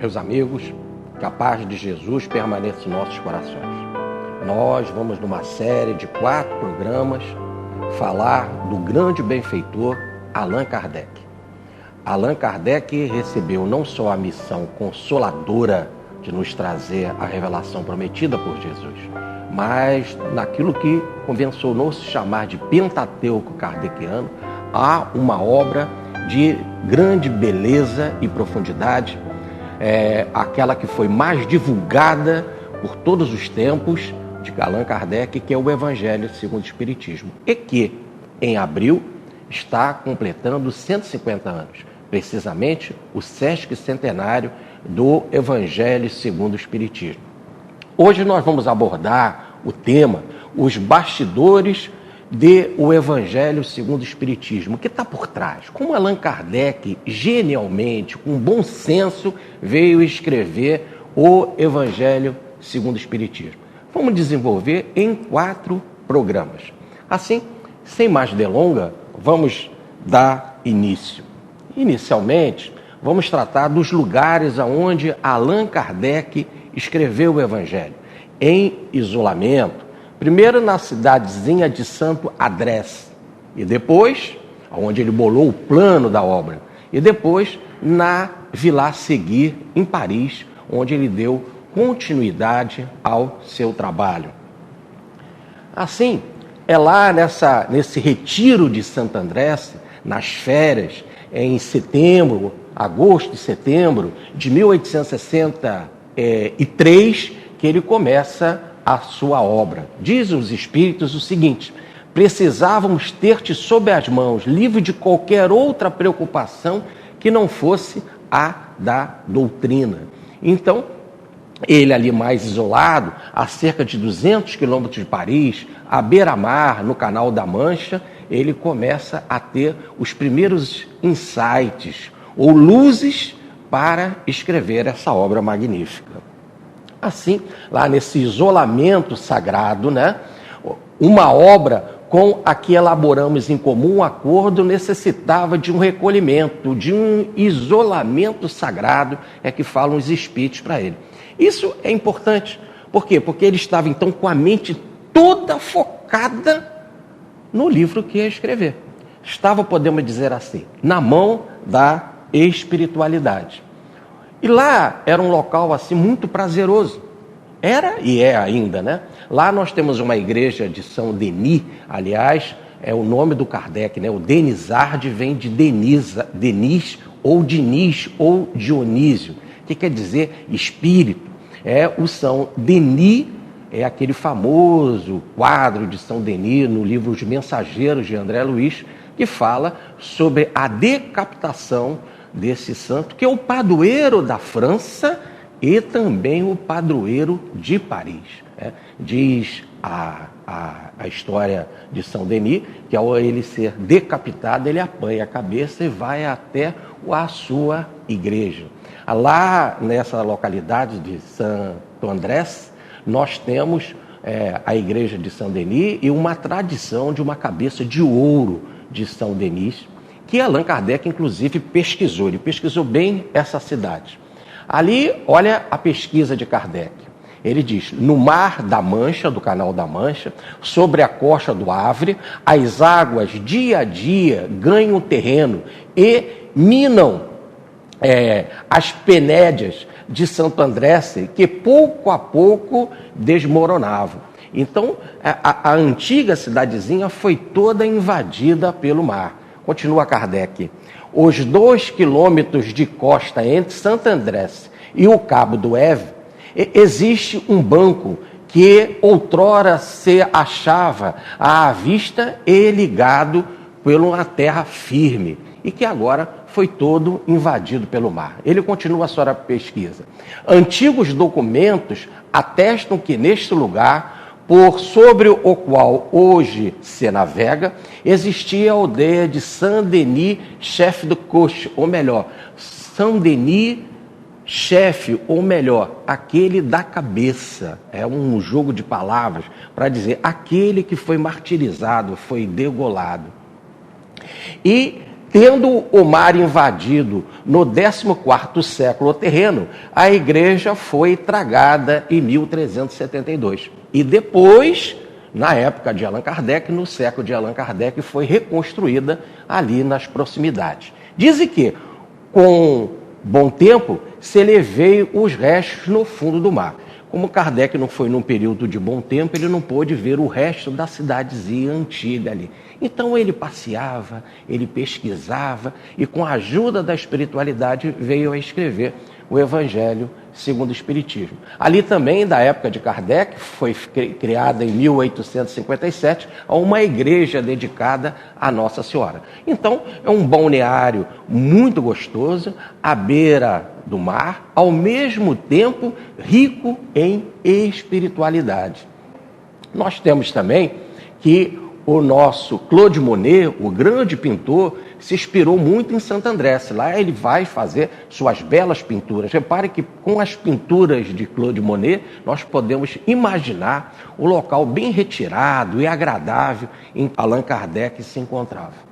Meus amigos, que a paz de Jesus permaneça em nossos corações. Nós vamos numa série de 4 programas falar do grande benfeitor Allan Kardec. Allan Kardec recebeu não só a missão consoladora de nos trazer a revelação prometida por Jesus, mas naquilo que convencionou-se chamar de Pentateuco kardeciano, há uma obra de grande beleza e profundidade, aquela que foi mais divulgada por todos os tempos de Allan Kardec, que é o Evangelho segundo o Espiritismo, e que, em abril, está completando 150 anos, precisamente o sesquicentenário do Evangelho segundo o Espiritismo. Hoje nós vamos abordar o tema, os bastidores do Evangelho segundo o Espiritismo, o que está por trás. Como Allan Kardec, genialmente, com bom senso, veio escrever o Evangelho segundo o Espiritismo. Vamos desenvolver em 4 programas. Assim, sem mais delonga, vamos dar início. Inicialmente, vamos tratar dos lugares onde Allan Kardec escreveu o Evangelho, em isolamento. Primeiro na cidadezinha de Santo Andrés, e depois, onde ele bolou o plano da obra, e depois na Villa Seguir, em Paris, onde ele deu continuidade ao seu trabalho. Assim, é lá nesse retiro de Santo Andrés, nas férias, em setembro, agosto e setembro de 1863, que ele começa a sua obra. Diz os Espíritos o seguinte: precisávamos ter-te sob as mãos, livre de qualquer outra preocupação que não fosse a da doutrina. Então, ele ali mais isolado, a cerca de 200 quilômetros de Paris, à beira-mar, no Canal da Mancha, ele começa a ter os primeiros insights ou luzes para escrever essa obra magnífica. Assim, lá nesse isolamento sagrado, uma obra com a que elaboramos em comum acordo necessitava de um recolhimento, de um isolamento sagrado, é que falam os espíritos para ele. Isso é importante. Por quê? Porque ele estava, então, com a mente toda focada no livro que ia escrever. Estava, podemos dizer assim, na mão da espiritualidade. E lá era um local assim muito prazeroso. Era e é ainda, Lá nós temos uma igreja de São Denis, aliás, é o nome do Kardec, O Denisard vem de Denis ou Diniz ou Dionísio, que quer dizer espírito. O São Denis é aquele famoso quadro de São Denis no livro Os Mensageiros de André Luiz, que fala sobre a decapitação desse santo, que é o padroeiro da França e também o padroeiro de Paris. Diz a história de São Denis que ao ele ser decapitado, ele apanha a cabeça e vai até a sua igreja. Lá nessa localidade de Santo Andrés, nós temos a igreja de São Denis e uma tradição de uma cabeça de ouro de São Denis, que Allan Kardec, inclusive, pesquisou. Ele pesquisou bem essa cidade. Ali, olha a pesquisa de Kardec. Ele diz: no mar da Mancha, do Canal da Mancha, sobre a costa do Havre, as águas dia a dia ganham terreno e minam as penédias de Santo Andrés, que pouco a pouco desmoronavam. Então, a antiga cidadezinha foi toda invadida pelo mar. Continua Kardec: os 2 quilômetros de costa entre Santo Andrés e o Cabo do Eve, existe um banco que outrora se achava à vista e ligado por uma terra firme, e que agora foi todo invadido pelo mar. Ele continua a sua pesquisa: antigos documentos atestam que neste lugar, por sobre o qual hoje se navega, existia a aldeia de Saint-Denis, chefe do coche, ou melhor, Saint-Denis, chefe, ou melhor, aquele da cabeça. É um jogo de palavras para dizer aquele que foi martirizado, foi degolado. E Tendo o mar invadido no 14º século o terreno, a igreja foi tragada em 1372. E depois, na época de Allan Kardec, no século de Allan Kardec, foi reconstruída ali nas proximidades. Dizem que, com bom tempo, se veio os restos no fundo do mar. Como Kardec não foi num período de bom tempo, ele não pôde ver o resto da cidadezinha antiga ali. Então ele passeava, ele pesquisava e com a ajuda da espiritualidade veio a escrever o Evangelho segundo o Espiritismo. Ali também, da época de Kardec, foi criada em 1857 uma igreja dedicada à Nossa Senhora. Então, é um balneário muito gostoso, à beira do mar, ao mesmo tempo rico em espiritualidade. Nós temos também que o nosso Claude Monet, o grande pintor, se inspirou muito em Santo André. Lá ele vai fazer suas belas pinturas. Repare que com as pinturas de Claude Monet, nós podemos imaginar o local bem retirado e agradável em que Allan Kardec se encontrava.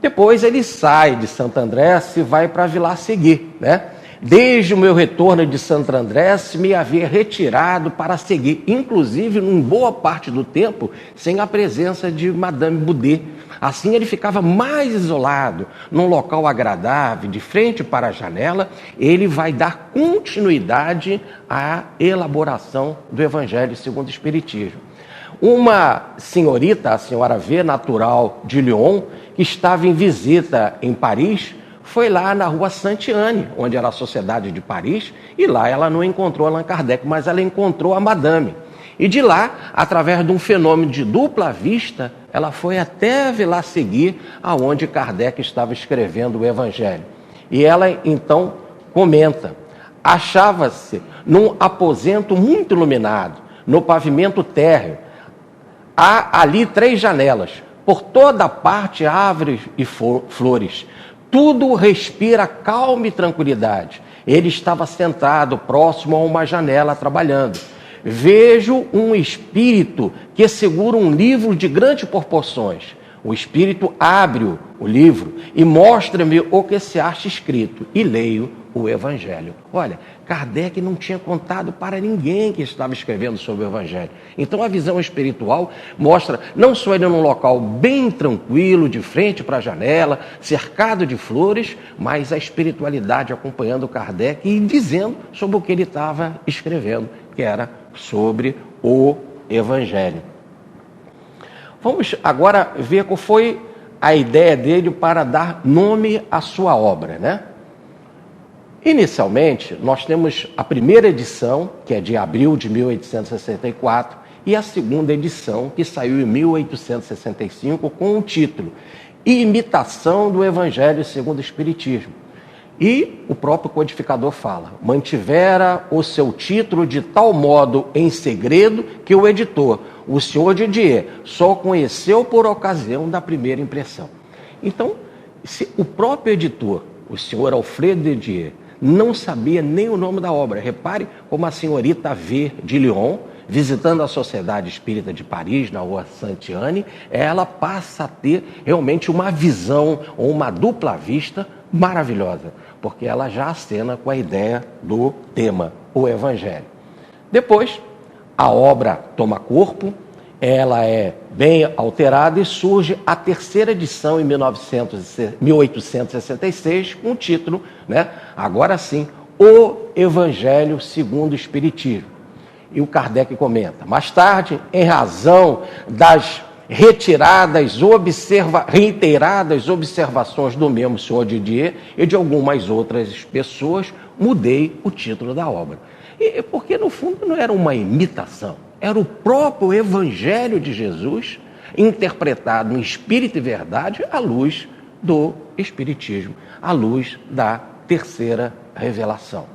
Depois ele sai de Santo André e vai para Vilar Segui, né? Desde o meu retorno de Santo André, me havia retirado para seguir, inclusive, em boa parte do tempo, sem a presença de Madame Boudet. Assim ele ficava mais isolado, num local agradável, de frente para a janela. Ele vai dar continuidade à elaboração do Evangelho segundo o Espiritismo. Uma senhorita, a senhora V, natural de Lyon, que estava em visita em Paris, foi lá na rua Saint-Anne, onde era a Sociedade de Paris, e lá ela não encontrou Allan Kardec, mas ela encontrou a Madame. E de lá, através de um fenômeno de dupla vista, ela foi até Vilar Segui, aonde Kardec estava escrevendo o Evangelho. E ela, então, comenta, achava-se num aposento muito iluminado, no pavimento térreo. Há ali 3 janelas, por toda parte árvores e flores. Tudo respira calma e tranquilidade. Ele estava sentado próximo a uma janela trabalhando. Vejo um espírito que segura um livro de grandes proporções. O espírito abre o livro e mostra-me o que se acha escrito. E leio o Evangelho. Olha, Kardec não tinha contado para ninguém que estava escrevendo sobre o Evangelho. Então a visão espiritual mostra não só ele num local bem tranquilo, de frente para a janela, cercado de flores, mas a espiritualidade acompanhando Kardec e dizendo sobre o que ele estava escrevendo, que era sobre o Evangelho. Vamos agora ver qual foi a ideia dele para dar nome à sua obra, né? Inicialmente, nós temos a primeira edição, que é de abril de 1864, e a segunda edição, que saiu em 1865, com o título Imitação do Evangelho segundo o Espiritismo. E o próprio codificador fala, mantivera o seu título de tal modo em segredo que o editor, o senhor Didier, só conheceu por ocasião da primeira impressão. Então, se o próprio editor, o senhor Alfredo Didier, não sabia nem o nome da obra. Repare como a senhorita V de Lyon, visitando a Sociedade Espírita de Paris, na rua Saint-Anne, ela passa a ter realmente uma visão ou uma dupla vista maravilhosa, porque ela já acena com a ideia do tema, o Evangelho. Depois, a obra toma corpo, ela é bem alterada e surge a terceira edição em 1866, com o título, né, agora sim, O Evangelho segundo o Espiritismo. E o Kardec comenta, mais tarde, em razão das reiteradas observações do mesmo senhor Didier e de algumas outras pessoas, mudei o título da obra. E porque, no fundo, não era uma imitação, era o próprio Evangelho de Jesus, interpretado em espírito e verdade, à luz do Espiritismo, à luz da terceira revelação.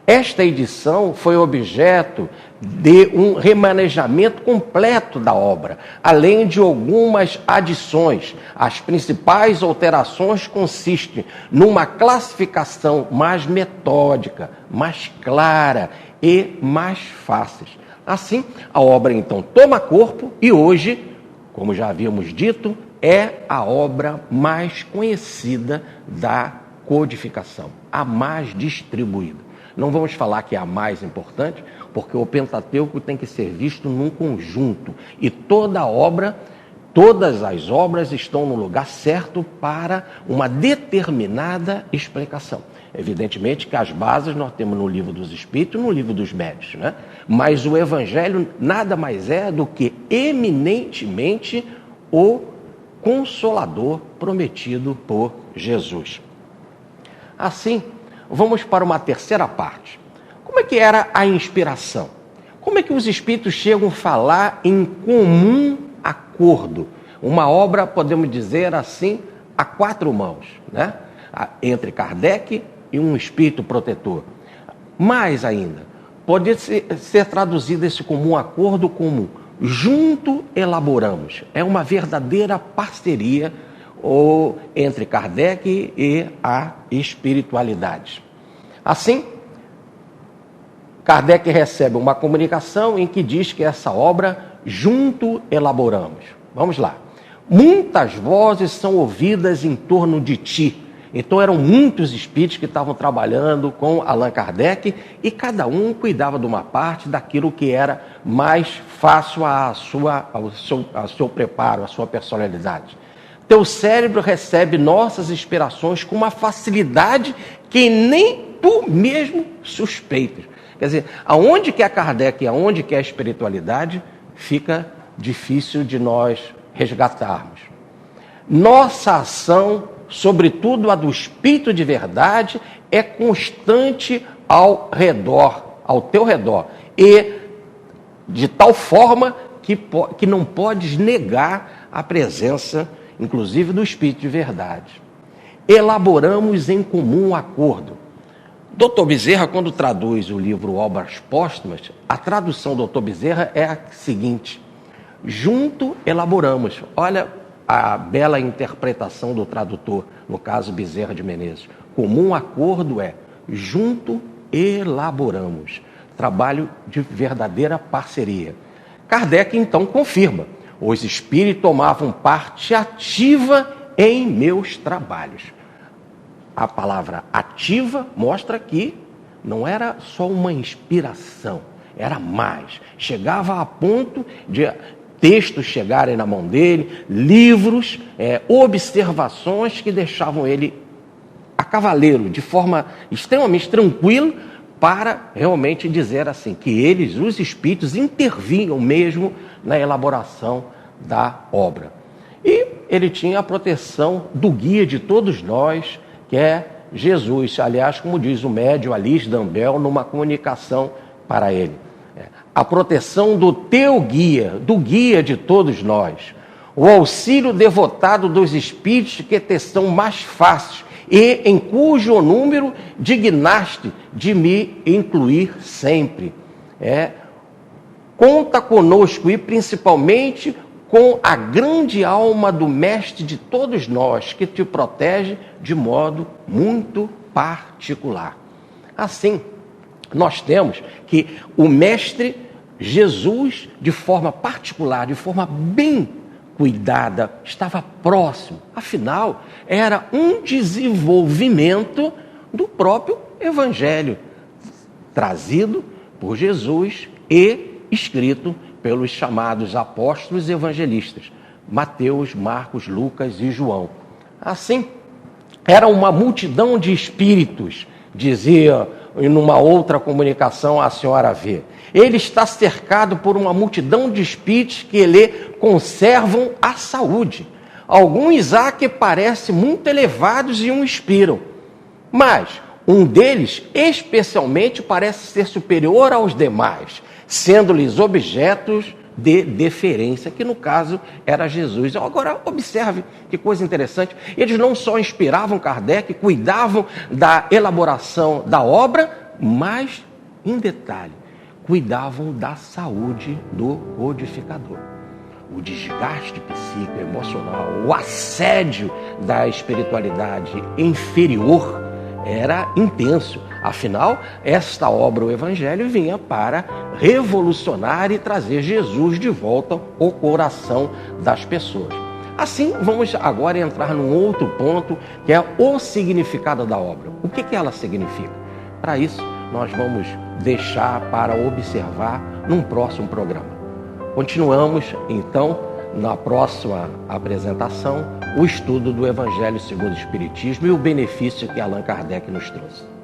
Esta edição foi objeto de um remanejamento completo da obra, além de algumas adições. As principais alterações consistem numa classificação mais metódica, mais clara e mais fácil. Assim, a obra então toma corpo e hoje, como já havíamos dito, é a obra mais conhecida da codificação, a mais distribuída. Não vamos falar que é a mais importante, porque o Pentateuco tem que ser visto num conjunto. E todas as obras estão no lugar certo para uma determinada explicação. Evidentemente que as bases nós temos no Livro dos Espíritos e no Livro dos Médiuns, né? Mas o Evangelho nada mais é do que eminentemente o Consolador prometido por Jesus. Assim, vamos para uma terceira parte. Como é que era a inspiração? Como é que os Espíritos chegam a falar em comum acordo? Uma obra, podemos dizer assim, a quatro mãos, né? Entre Kardec e um Espírito protetor. Mais ainda, pode ser traduzido esse comum acordo como junto elaboramos. É uma verdadeira parceria entre Kardec e a espiritualidade. Assim, Kardec recebe uma comunicação em que diz que essa obra junto elaboramos. Vamos lá. Muitas vozes são ouvidas em torno de ti. Então eram muitos espíritos que estavam trabalhando com Allan Kardec e cada um cuidava de uma parte daquilo que era mais fácil ao seu preparo, à sua personalidade. Teu cérebro recebe nossas inspirações com uma facilidade que nem tu mesmo suspeitas. Quer dizer, aonde que é Kardec e aonde que é a espiritualidade, fica difícil de nós resgatarmos. Nossa ação, sobretudo a do Espírito de verdade, é constante ao teu redor, e de tal forma que não podes negar a presença, inclusive, do Espírito de verdade. Elaboramos em comum acordo. Dr. Bezerra, quando traduz o livro Obras Póstumas, a tradução do Dr. Bezerra é a seguinte: junto elaboramos. Olha a bela interpretação do tradutor, no caso Bezerra de Menezes. Comum acordo é junto elaboramos. Trabalho de verdadeira parceria. Kardec então confirma: os espíritos tomavam parte ativa em meus trabalhos. A palavra ativa mostra que não era só uma inspiração, era mais. Chegava a ponto de textos chegarem na mão dele, livros, observações que deixavam ele a cavaleiro, de forma extremamente tranquila, para realmente dizer assim, que eles, os espíritos, intervinham mesmo na elaboração da obra. E ele tinha a proteção do guia de todos nós, que é Jesus. Aliás, como diz o médium Alice Dambel numa comunicação para ele. A proteção do teu guia, do guia de todos nós. O auxílio devotado dos espíritos que te são mais fáceis e em cujo número dignaste de me incluir sempre. Conta conosco e principalmente com a grande alma do mestre de todos nós, que te protege de modo muito particular. Assim, nós temos que o mestre Jesus, de forma particular, de forma bem cuidada, estava próximo. Afinal, era um desenvolvimento do próprio Evangelho, trazido por Jesus e escrito pelos chamados apóstolos evangelistas, Mateus, Marcos, Lucas e João. Assim, era uma multidão de espíritos, dizia em uma outra comunicação a senhora vê. Ele está cercado por uma multidão de espíritos que lhe conservam a saúde. Alguns há que parecem muito elevados e o inspiram, mas um deles especialmente parece ser superior aos demais, sendo-lhes objetos de deferência, que no caso era Jesus. Agora, observe que coisa interessante, eles não só inspiravam Kardec, cuidavam da elaboração da obra, mas, em detalhe, cuidavam da saúde do codificador. O desgaste psíquico, emocional, o assédio da espiritualidade inferior era intenso. Afinal, esta obra, o Evangelho, vinha para revolucionar e trazer Jesus de volta ao coração das pessoas. Assim, vamos agora entrar num outro ponto, que é o significado da obra. O que ela significa? Para isso, nós vamos deixar para observar num próximo programa. Continuamos, então, na próxima apresentação, o estudo do Evangelho segundo o Espiritismo e o benefício que Allan Kardec nos trouxe.